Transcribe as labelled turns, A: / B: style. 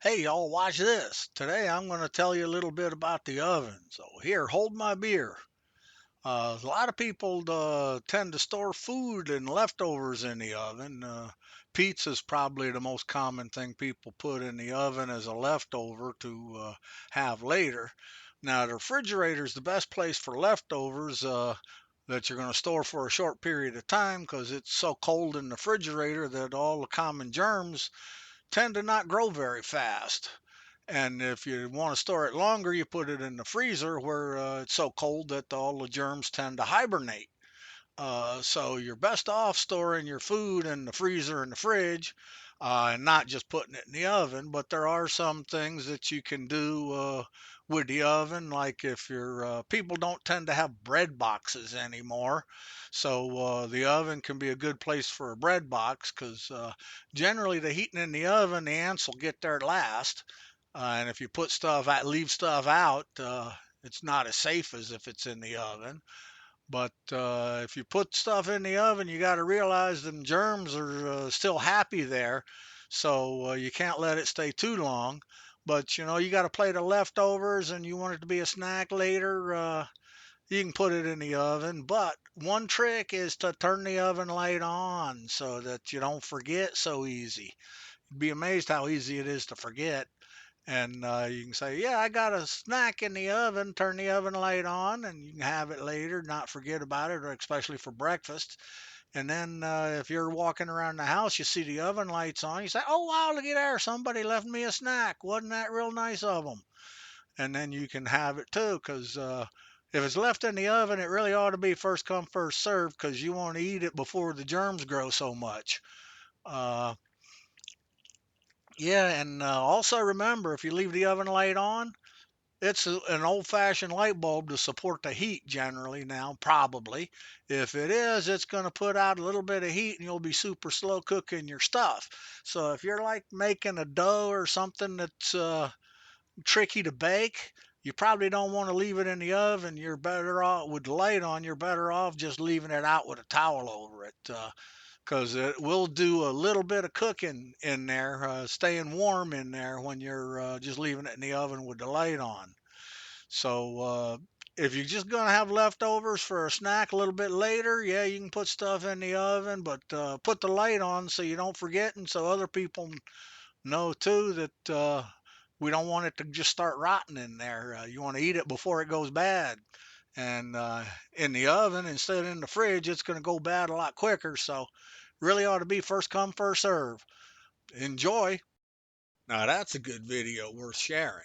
A: Hey, y'all, watch this. Today I'm going to tell you a little bit about the oven. So, here, hold my beer. A lot of people tend to store food and leftovers in the oven. Pizza's probably the most common thing people put in the oven as a leftover to have later. Now, the refrigerator is the best place for leftovers that you're going to store for a short period of time because it's so cold in the refrigerator that all the common germs tend to not grow very fast. And if you want to store it longer, you put it in the freezer where it's so cold that all the germs tend to hibernate. So you're best off storing your food in the freezer and the fridge, and not just putting it in the oven. But there are some things that you can do with the oven, like if your people don't tend to have bread boxes anymore, so the oven can be a good place for a bread box because generally the heating in the oven, the ants will get there last, and if you put stuff out, leave stuff out, it's not as safe as if it's in the oven. But if you put stuff in the oven, you got to realize them germs are still happy there. So you can't let it stay too long. But you got a plate of leftovers and you want it to be a snack later, you can put it in the oven. But one trick is to turn the oven light on so that you don't forget so easy. You'd be amazed how easy it is to forget. And you can say, "Yeah, I got a snack in the oven." Turn the oven light on, and you can have it later. Not forget about it, or especially for breakfast. And then if you're walking around the house, you see the oven lights on. You say, "Oh wow, look at there! Somebody left me a snack. Wasn't that real nice of them?" And then you can have it too, because if it's left in the oven, it really ought to be first come first serve, because you want to eat it before the germs grow so much. Uh, yeah, and also remember, if you leave the oven light on, it's an old-fashioned light bulb to support the heat generally now, probably. If it is, it's going to put out a little bit of heat and you'll be super slow cooking your stuff. So if you're like making a dough or something that's tricky to bake, you probably don't want to leave it in the oven. You're better off with the light on. You're better off just leaving it out with a towel over it. Because it will do a little bit of cooking in there, staying warm in there when you're just leaving it in the oven with the light on. So if you're just gonna have leftovers for a snack a little bit later, yeah, you can put stuff in the oven, but put the light on so you don't forget, and so other people know too that we don't want it to just start rotting in there. You want to eat it before it goes bad, and in the oven instead of in the fridge, it's going to go bad a lot quicker. So really ought to be first come first serve. Enjoy. Now that's a good video worth sharing.